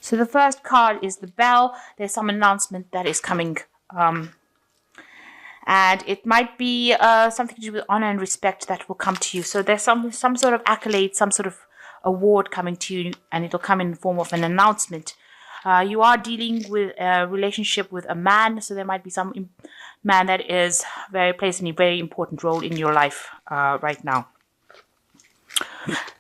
So the first card is the Bell. There's some announcement that is coming. And it might be something to do with honor and respect that will come to you. So there's some sort of accolade, some sort of award coming to you, and it'll come in the form of an announcement. You are dealing with a relationship with a man, so there might be some man that plays a very important role in your life right now.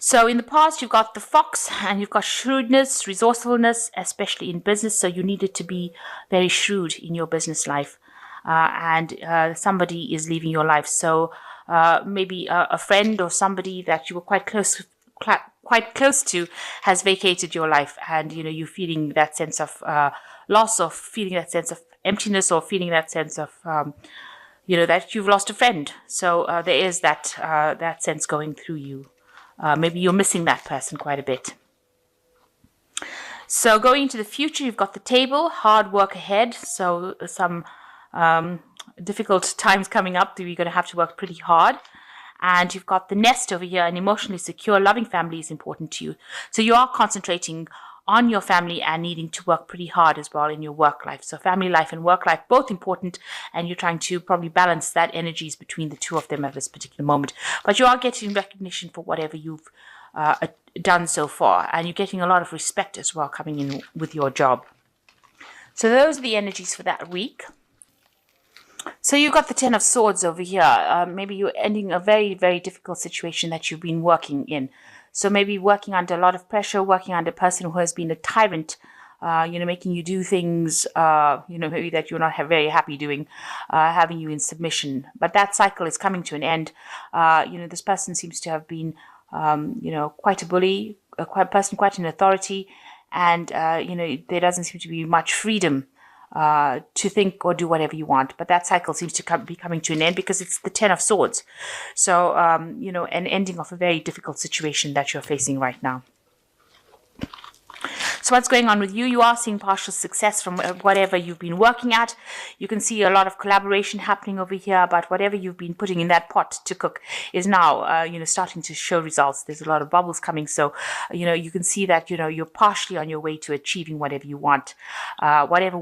So in the past, you've got the Fox, and you've got shrewdness, resourcefulness, especially in business. So you needed to be very shrewd in your business life. And somebody is leaving your life. So maybe a friend or somebody that you were quite close to has vacated your life, and you're feeling that sense of loss, or feeling that sense of emptiness, or feeling that sense of that you've lost a friend. So there is that sense going through you. Maybe you're missing that person quite a bit. So going into the future, you've got the Table, hard work ahead. So some difficult times coming up that you're going to have to work pretty hard. And you've got the Nest over here. An emotionally secure, loving family is important to you. So you are concentrating on your family and needing to work pretty hard as well in your work life. So family life and work life, both important, and you're trying to probably balance that energies between the two of them at this particular moment. But you are getting recognition for whatever you've done so far, and you're getting a lot of respect as well coming in with your job. So those are the energies for that week. So you've got the Ten of Swords over here. Maybe you're ending a very, very difficult situation that you've been working in. So maybe working under a lot of pressure, working under a person who has been a tyrant, making you do things, maybe that you're not very happy doing, having you in submission. But that cycle is coming to an end. This person seems to have been, quite a bully, quite an authority, and, there doesn't seem to be much freedom to think or do whatever you want. But that cycle seems to be coming to an end because it's the Ten of Swords. So, an ending of a very difficult situation that you're facing right now. So what's going on with you? You are seeing partial success from whatever you've been working at. You can see a lot of collaboration happening over here, but whatever you've been putting in that pot to cook is now, starting to show results. There's a lot of bubbles coming. So, you can see that, you're partially on your way to achieving whatever you want. Whatever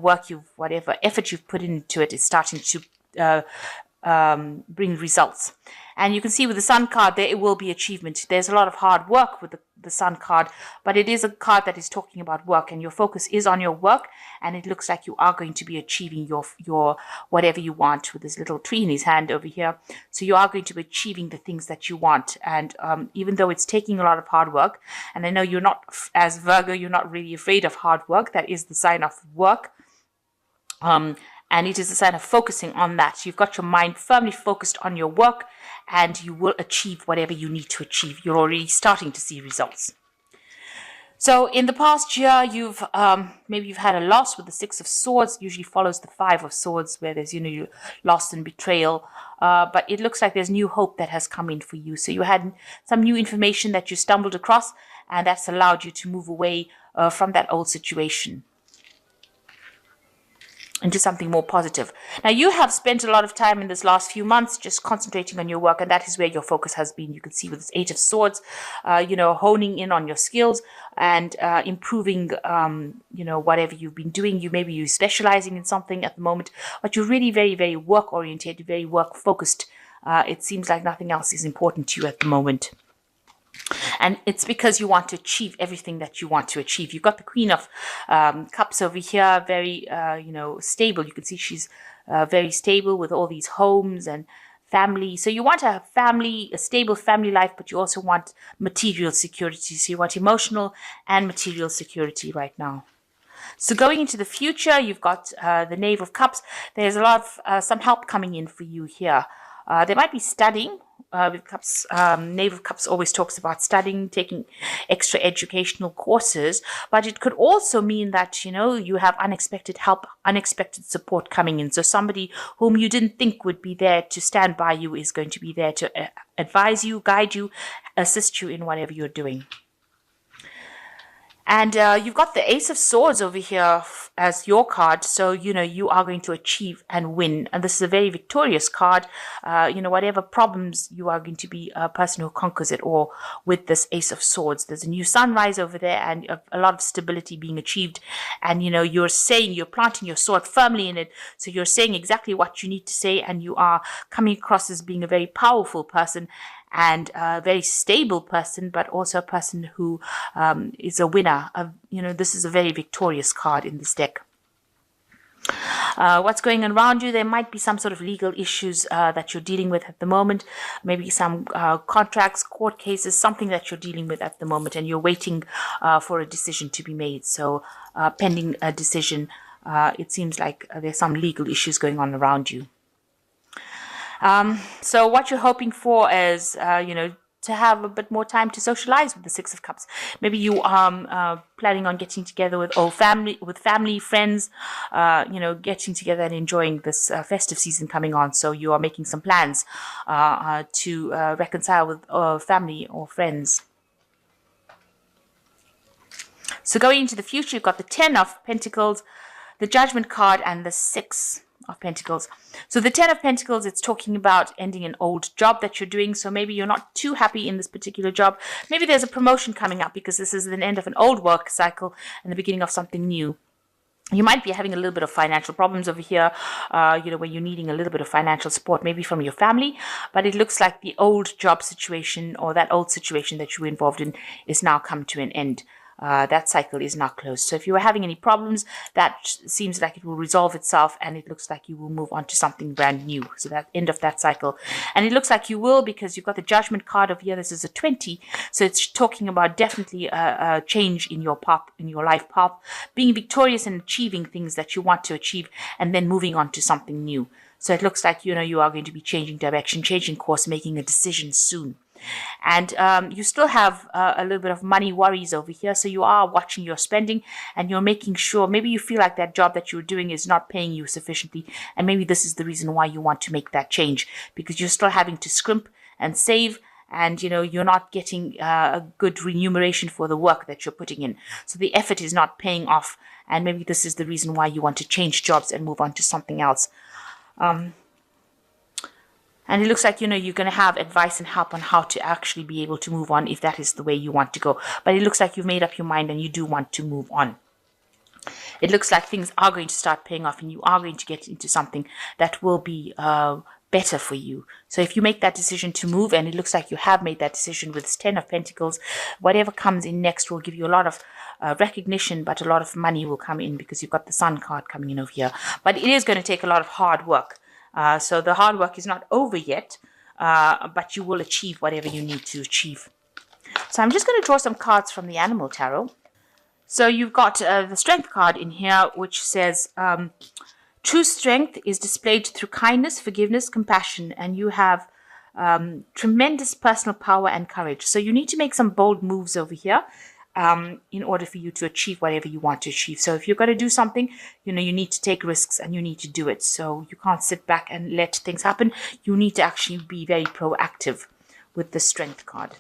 effort you've put into it is starting to bring results. And you can see with the Sun card there, it will be achievement. There's a lot of hard work with the Sun card, but it is a card that is talking about work, and your focus is on your work, and it looks like you are going to be achieving your whatever you want with this little tree in his hand over here. So you are going to be achieving the things that you want. And even though it's taking a lot of hard work, and I know you're not, as Virgo, you're not really afraid of hard work. That is the sign of work. And it is a sign of focusing on that. You've got your mind firmly focused on your work, and you will achieve whatever you need to achieve. You're already starting to see results. So in the past year, maybe you've had a loss with the Six of Swords. Usually follows the Five of Swords, where there's loss and betrayal. But it looks like there's new hope that has come in for you. So you had some new information that you stumbled across, and that's allowed you to move away from that old situation into something more positive. Now, you have spent a lot of time in this last few months just concentrating on your work, and that is where your focus has been. You can see with this Eight of Swords, honing in on your skills and improving, whatever you've been doing. Maybe you're specializing in something at the moment, but you're really very, very work-oriented, very work-focused. It seems like nothing else is important to you at the moment. And it's because you want to achieve everything that you want to achieve. You've got the Queen of Cups over here, very, stable. You can see she's very stable with all these homes and family. So you want a stable family life, but you also want material security. So you want emotional and material security right now. So going into the future, you've got the Knave of Cups. There's a lot of some help coming in for you here. There might be studying. With Cups, Knave of Cups always talks about studying, taking extra educational courses, but it could also mean that, you have unexpected help, unexpected support coming in. So somebody whom you didn't think would be there to stand by you is going to be there to advise you, guide you, assist you in whatever you're doing. And you've got the Ace of Swords over here as your card. So, you are going to achieve and win. And this is a very victorious card. Whatever problems, you are going to be a person who conquers it all with this Ace of Swords. There's a new sunrise over there and a lot of stability being achieved. And, you're planting your sword firmly in it. So you're saying exactly what you need to say. And you are coming across as being a very powerful person and a very stable person, but also a person who is a winner. This is a very victorious card in this deck. What's going on around you? There might be some sort of legal issues that you're dealing with at the moment. Maybe some contracts, court cases, something that you're dealing with at the moment, and you're waiting for a decision to be made. So pending a decision, it seems like there's some legal issues going on around you. So what you're hoping for is, to have a bit more time to socialize with the Six of Cups. Maybe you are planning on getting together with family, friends, getting together and enjoying this festive season coming on. So you are making some plans to reconcile with family or friends. So going into the future, you've got the 10 of Pentacles, the Judgment card, and the 6 of Pentacles. So the 10 of Pentacles, it's talking about ending an old job that you're doing. So maybe you're not too happy in this particular job. Maybe there's a promotion coming up because this is the end of an old work cycle and the beginning of something new. You might be having a little bit of financial problems over here, where you're needing a little bit of financial support, maybe from your family. But it looks like the old job situation or that old situation that you were involved in is now come to an end. That cycle is now closed. So if you were having any problems, that seems like it will resolve itself and it looks like you will move on to something brand new. So that end of that cycle. And it looks like you will because you've got the Judgment card over here. This is a 20. So it's talking about definitely a change in your path, in your life path, being victorious and achieving things that you want to achieve and then moving on to something new. So it looks like, you are going to be changing direction, changing course, making a decision soon. And you still have a little bit of money worries over here. So you are watching your spending and you're making sure maybe you feel like that job that you're doing is not paying you sufficiently. And maybe this is the reason why you want to make that change because you're still having to scrimp and save. And, you're not getting a good remuneration for the work that you're putting in. So the effort is not paying off. And maybe this is the reason why you want to change jobs and move on to something else. And it looks like, you're going to have advice and help on how to actually be able to move on if that is the way you want to go. But it looks like you've made up your mind and you do want to move on. It looks like things are going to start paying off and you are going to get into something that will be better for you. So if you make that decision to move, and it looks like you have made that decision with this 10 of Pentacles, whatever comes in next will give you a lot of recognition, but a lot of money will come in because you've got the Sun card coming in over here. But it is going to take a lot of hard work. So the hard work is not over yet, but you will achieve whatever you need to achieve. So I'm just going to draw some cards from the Animal Tarot. So you've got the Strength card in here, which says, true strength is displayed through kindness, forgiveness, compassion, and you have tremendous personal power and courage. So you need to make some bold moves over here. In order for you to achieve whatever you want to achieve. So if you're going to do something, you need to take risks and you need to do it. So you can't sit back and let things happen. You need to actually be very proactive with the Strength card.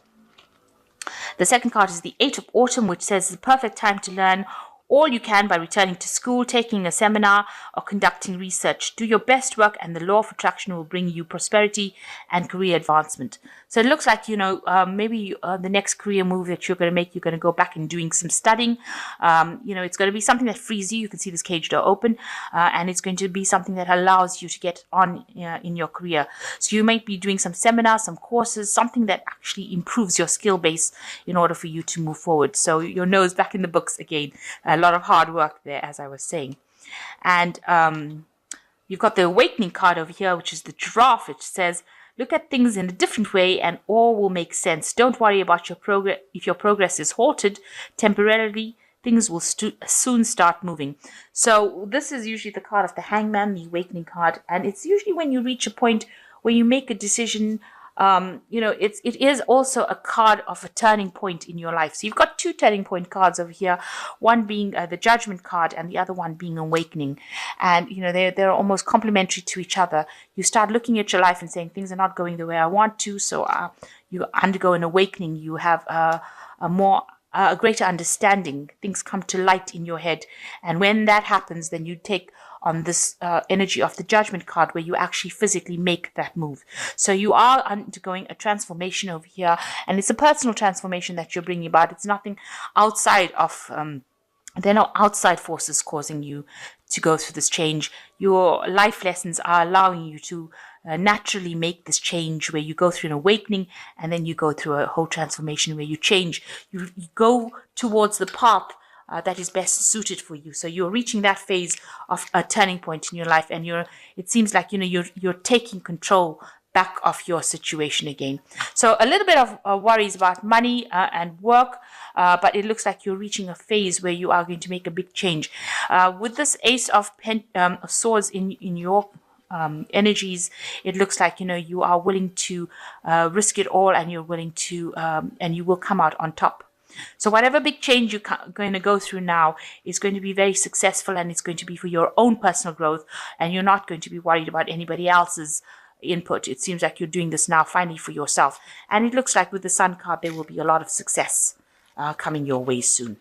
The second card is the 8 of Autumn, which says the perfect time to learn all you can by returning to school, taking a seminar, or conducting research. Do your best work and the law of attraction will bring you prosperity and career advancement. So it looks like, maybe the next career move that you're going to make, you're going to go back and doing some studying. It's going to be something that frees you. You can see this cage door open, and it's going to be something that allows you to get on in your career. So you might be doing some seminars, some courses, something that actually improves your skill base in order for you to move forward. So your nose back in the books again. A lot of hard work there, as I was saying. And you've got the Awakening card over here, which is the Giraffe, which says, look at things in a different way and all will make sense. Don't worry about your progress. If your progress is halted temporarily, things will soon start moving. So this is usually the card of the Hangman, the Awakening card. And it's usually when you reach a point where you make a decision. It is also a card of a turning point in your life. So you've got two turning point cards over here, one being the Judgment card and the other one being Awakening. And, they're almost complementary to each other. You start looking at your life and saying things are not going the way I want to. So you undergo an awakening. You have a more a greater understanding. Things come to light in your head. And when that happens, then you take on this energy of the Judgment card, where you actually physically make that move. So you are undergoing a transformation over here, and it's a personal transformation that you're bringing about. It's nothing outside of there are no outside forces causing you to go through this change. Your life lessons are allowing you to naturally make this change, where you go through an awakening and then you go through a whole transformation where you change. You go towards the path that is best suited for you. So you're reaching that phase of a turning point in your life, and it seems like you're taking control back of your situation again. So a little bit of worries about money and work, but it looks like you're reaching a phase where you are going to make a big change. With this Ace of Swords in your energies, it looks like you are willing to risk it all, and you're willing to and you will come out on top. So whatever big change you're going to go through now is going to be very successful, and it's going to be for your own personal growth, and you're not going to be worried about anybody else's input. It seems like you're doing this now finally for yourself, and it looks like with the Sun card there will be a lot of success coming your way soon.